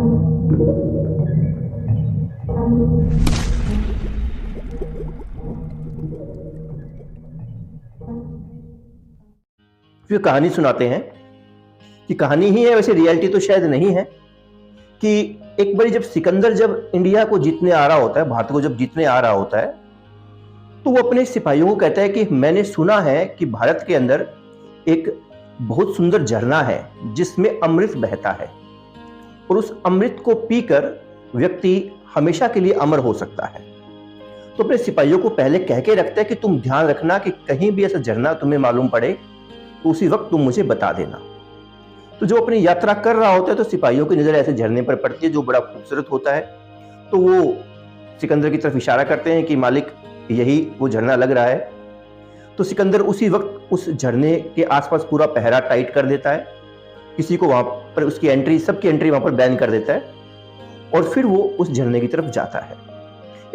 फिर कहानी सुनाते हैं कि कहानी ही है, वैसे रियलिटी तो शायद नहीं है, कि एक बारी जब इंडिया को जीतने आ रहा होता है, भारत को जब जीतने आ रहा होता है, तो वो अपने सिपाहियों को कहता है कि मैंने सुना है कि भारत के अंदर एक बहुत सुंदर झरना है जिसमें अमृत बहता है और उस अमृत को पीकर व्यक्ति हमेशा के लिए अमर हो सकता है। तो अपने सिपाहियों को पहले कह के रखता है कि तुम ध्यान रखना कि कहीं भी ऐसा झरना तुम्हें मालूम पड़े तो उसी वक्त तुम मुझे बता देना। तो जो अपनी यात्रा कर रहा होता है तो सिपाहियों की नजर ऐसे झरने पर पड़ती है जो बड़ा खूबसूरत होता है। तो वो सिकंदर की तरफ इशारा करते हैं कि मालिक यही वो झरना लग रहा है। तो सिकंदर उसी वक्त उस झरने के आसपास पूरा पहरा टाइट कर देता है, किसी को वहां पर उसकी एंट्री, सबकी एंट्री वहां पर बैन कर देता है और फिर वो उस झरने की तरफ जाता है।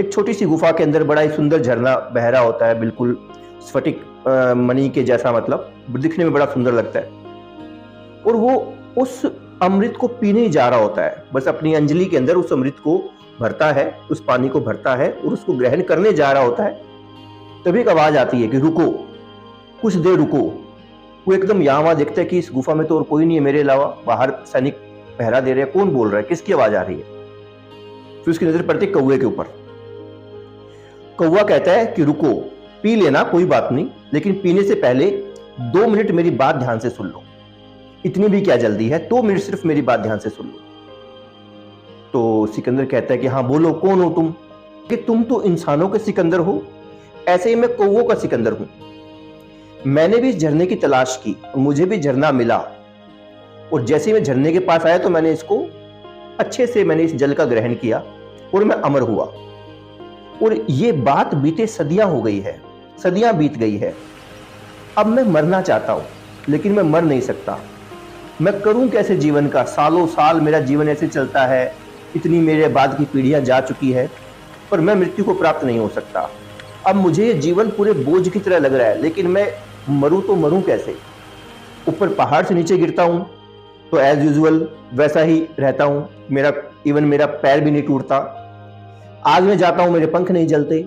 एक छोटी सी गुफा के अंदर बड़ा ही सुंदर झरना बह रहा होता है, बिल्कुल स्फटिक मणि के जैसा, मतलब दिखने में बड़ा सुंदर लगता है। और वो उस अमृत को पीने ही जा रहा होता है, बस अपनी अंजलि के अंदर उस अमृत को भरता है, उस पानी को भरता है और उसको ग्रहण करने जा रहा होता है। तभी एक आवाज आती है कि रुको, कुछ देर रुको। वो एकदम यहाँ वहां देखता है कि इस गुफा में तो और कोई नहीं है मेरे अलावा, बाहर सैनिक पहरा दे रहे हैं, कौन बोल रहा है, किसकी आवाज आ रही है। फिर उसकी नजर पड़ती है कौवे के ऊपर। कौवा कहता है कि रुको, पी लेना कोई बात नहीं, लेकिन पीने से पहले 2 मिनट मेरी बात ध्यान से सुन लो। इतनी भी क्या जल्दी है, 2 मिनट सिर्फ मेरी बात ध्यान से सुन लो। तो सिकंदर कहता है कि हाँ बोलो, कौन हो तुम? कि तुम तो इंसानों के सिकंदर हो, ऐसे ही मैं कौवों का सिकंदर हूं। मैंने भी इस झरने की तलाश की, मुझे भी झरना मिला और जैसे ही मैं झरने के पास आया तो मैंने इसको अच्छे से मैंने इस जल का ग्रहण किया और मैं अमर हुआ। और ये बात बीते सदियां हो गई है, सदियां बीत गई है। अब मैं मरना चाहता हूं लेकिन मैं मर नहीं सकता। मैं करूं कैसे जीवन का? सालों साल मेरा जीवन ऐसे चलता है, इतनी मेरे बाद की पीढ़ियां जा चुकी है, पर मैं मृत्यु को प्राप्त नहीं हो सकता। अब मुझे ये जीवन पूरे बोझ की तरह लग रहा है, लेकिन मैं मरूं तो मरूं कैसे? ऊपर पहाड़ से नीचे गिरता हूं तो एज यूजुअल वैसा ही रहता हूं, मेरा पैर भी नहीं टूटता। आग में जाता हूं, मेरे पंख नहीं जलते,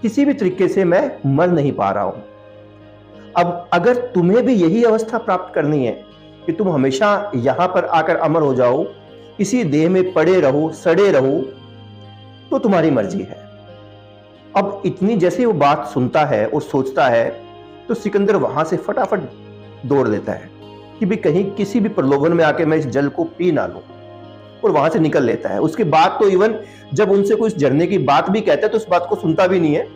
किसी भी तरीके से मैं मर नहीं पा रहा हूं। अब अगर तुम्हें भी यही अवस्था प्राप्त करनी है कि तुम हमेशा यहां पर आकर अमर हो जाओ, इसी देह में पड़े रहो, सड़े रहो, तो तुम्हारी मर्जी है। अब इतनी जैसे वो बात सुनता है और सोचता है तो सिकंदर वहां से फटाफट दौड़ लेता है कि भी कहीं किसी भी प्रलोभन में आके मैं इस जल को पी ना लूं, और वहां से निकल लेता है। उसके बाद तो इवन जब उनसे कोई इस झरने की बात भी कहता है तो उस बात को सुनता भी नहीं है,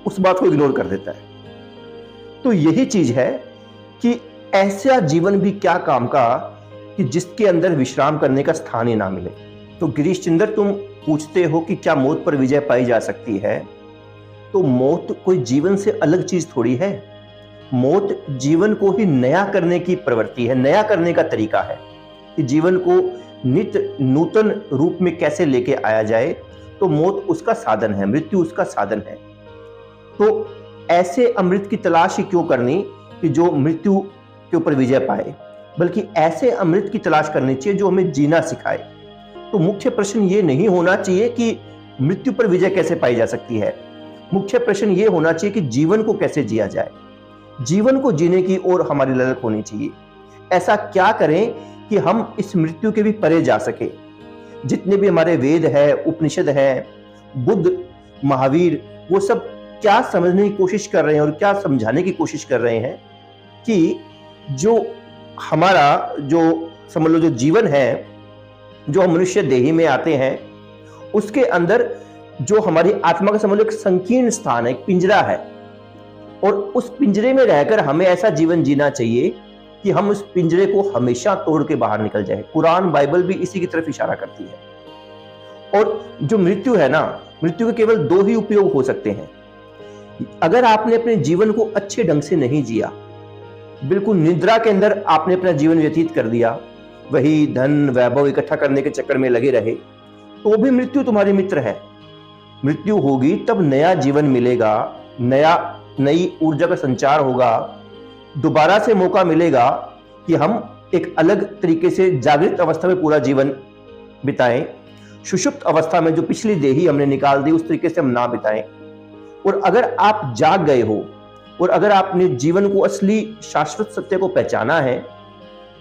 उस बात को इग्नोर कर देता है। तो यही चीज है कि ऐसा जीवन भी क्या काम का कि जिसके अंदर विश्राम करने का स्थान ही ना मिले। तो गिरीश चंद्र, तुम पूछते हो कि क्या मौत पर विजय पाई जा सकती है? तो मौत कोई जीवन से अलग चीज थोड़ी है। मौत जीवन को ही नया करने की प्रवृत्ति है, नया करने का तरीका है कि जीवन को नित्य नूतन रूप में कैसे लेके आया जाए। तो मौत उसका साधन है, मृत्यु उसका साधन है। तो ऐसे अमृत की तलाश ही क्यों करनी कि जो मृत्यु के ऊपर विजय पाए, बल्कि ऐसे अमृत की तलाश करनी चाहिए जो हमें जीना सिखाए। तो मुख्य प्रश्न ये नहीं होना चाहिए कि मृत्यु पर विजय कैसे पाई जा सकती है, मुख्य प्रश्न ये होना चाहिए कि जीवन को कैसे जिया जाए। जीवन को जीने की ओर हमारी ललक होनी चाहिए। ऐसा क्या करें कि हम इस मृत्यु के भी परे जा सके। जितने भी हमारे वेद है, उपनिषद है, बुद्ध, महावीर, वो सब क्या समझने की कोशिश कर रहे हैं और क्या समझाने की कोशिश कर रहे हैं कि जो हमारा जो समझ लो जो जीवन है, जो हम मनुष्य देही में आते हैं, उसके अंदर जो हमारी आत्मा का समझ लो एक संकीर्ण स्थान है, एक पिंजरा है, और उस पिंजरे में रहकर हमें ऐसा जीवन जीना चाहिए कि हम उस पिंजरे को हमेशा तोड़ के बाहर निकल जाए। कुरान, बाइबल भी इसी की तरफ इशारा करती है। और जो मृत्यु है ना, मृत्यु के केवल 2 ही उपयोग हो सकते हैं। अगर आपने अपने जीवन को अच्छे ढंग से नहीं जिया, बिल्कुल निद्रा के अंदर आपने अपना जीवन व्यतीत कर दिया, वही धन वैभव इकट्ठा करने के चक्कर में लगे रहे, तो भी मृत्यु तुम्हारी मित्र है। मृत्यु होगी तब नया जीवन मिलेगा, नई ऊर्जा का संचार होगा, दोबारा से मौका मिलेगा कि हम एक अलग तरीके से जागृत अवस्था में पूरा जीवन बिताएं, सुषुप्त अवस्था में जो पिछली देही हमने निकाल दी उस तरीके से हम ना बिताएं। और अगर आप जाग गए हो और अगर आपने जीवन को असली शाश्वत सत्य को पहचाना है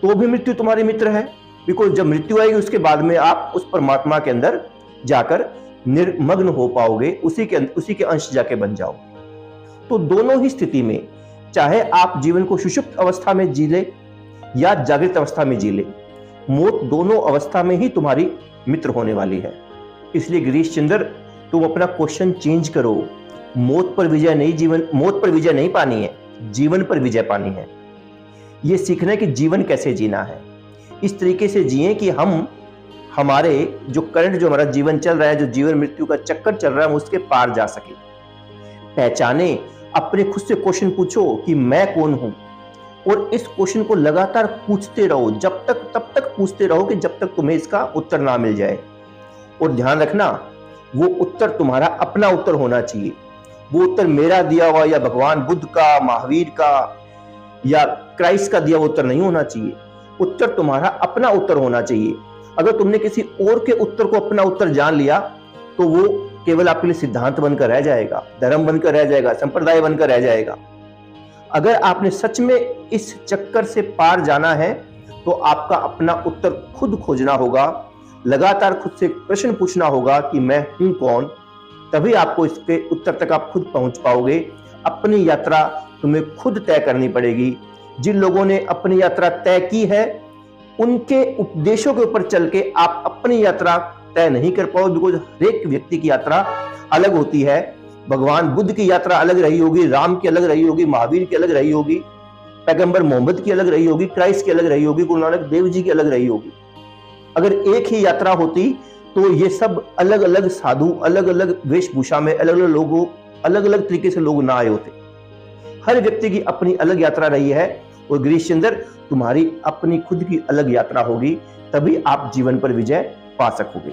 तो भी मृत्यु तुम्हारी मित्र है। बिकॉज जब मृत्यु आएगी उसके बाद में आप उस परमात्मा के अंदर जाकर निर्मग्न हो पाओगे, उसी के अंश जाके बन जाओ। तो दोनों ही स्थिति में, चाहे आप जीवन को सुषुप्त अवस्था में जी ले या जागृत अवस्था में जी ले, मौत दोनों अवस्था में ही तुम्हारी मित्र होने वाली है। इसलिए गिरीश चंद्र, तुम अपना क्वेश्चन चेंज करो। मौत पर विजय नहीं पानी है, जीवन पर विजय पानी है। ये सीखना है कि जीवन कैसे जीना है। इस तरीके से जिए कि हम हमारे जो हमारा जीवन चल रहा है, जो जीवन मृत्यु का चक्कर चल रहा है, हम उसके पार जा सके। पहचाने, अपने खुद से क्वेश्चन पूछो कि मैं कौन हूं, और इस क्वेश्चन को लगातार पूछते रहो, तब तक पूछते रहो कि जब तक तुम्हें इसका उत्तर ना मिल जाए। और ध्यान रखना, वो उत्तर तुम्हारा अपना उत्तर होना चाहिए। वो उत्तर मेरा दिया हुआ या भगवान बुद्ध का, महावीर का या क्राइस्ट का दिया हुआ उत्तर नहीं होना चाहिए। उत्तर तुम्हारा अपना उत्तर होना चाहिए। अगर तुमने किसी और के उत्तर को अपना उत्तर जान लिया तो वो केवल आपके लिए सिद्धांत बनकर रह जाएगा, धर्म बनकर रह जाएगा, संप्रदाय बनकर रह जाएगा। अगर आपने सच में इस चक्कर से पार जाना है तो आपका अपना उत्तर खुद खोजना होगा, लगातार खुद से प्रश्न पूछना होगा कि मैं हूं कौन। तभी आपको इसके उत्तर तक आप खुद पहुंच पाओगे। अपनी यात्रा तुम्हें खुद तय करनी पड़ेगी। जिन लोगों ने अपनी यात्रा तय की है उनके उपदेशों के ऊपर चल के आप अपनी यात्रा तय नहीं कर पाओ। बिकॉज हर एक व्यक्ति की यात्रा अलग होती है। भगवान बुद्ध की यात्रा अलग रही होगी, राम की अलग रही होगी, महावीर की अलग रही होगी, पैगंबर मोहम्मद की अलग रही होगी, क्राइस्ट की अलग रही होगी, गुरु नानक देव जी की अलग रही होगी। अगर एक ही यात्रा होती तो ये सब अलग अलग साधु, अलग अलग वेशभूषा में, अलग अलग लोगों, अलग अलग तरीके से लोग ना आए होते। हर व्यक्ति की अपनी अलग यात्रा रही है। और गिरीश चंद्र, तुम्हारी अपनी खुद की अलग यात्रा होगी, तभी आप जीवन पर विजय पा सकोगे।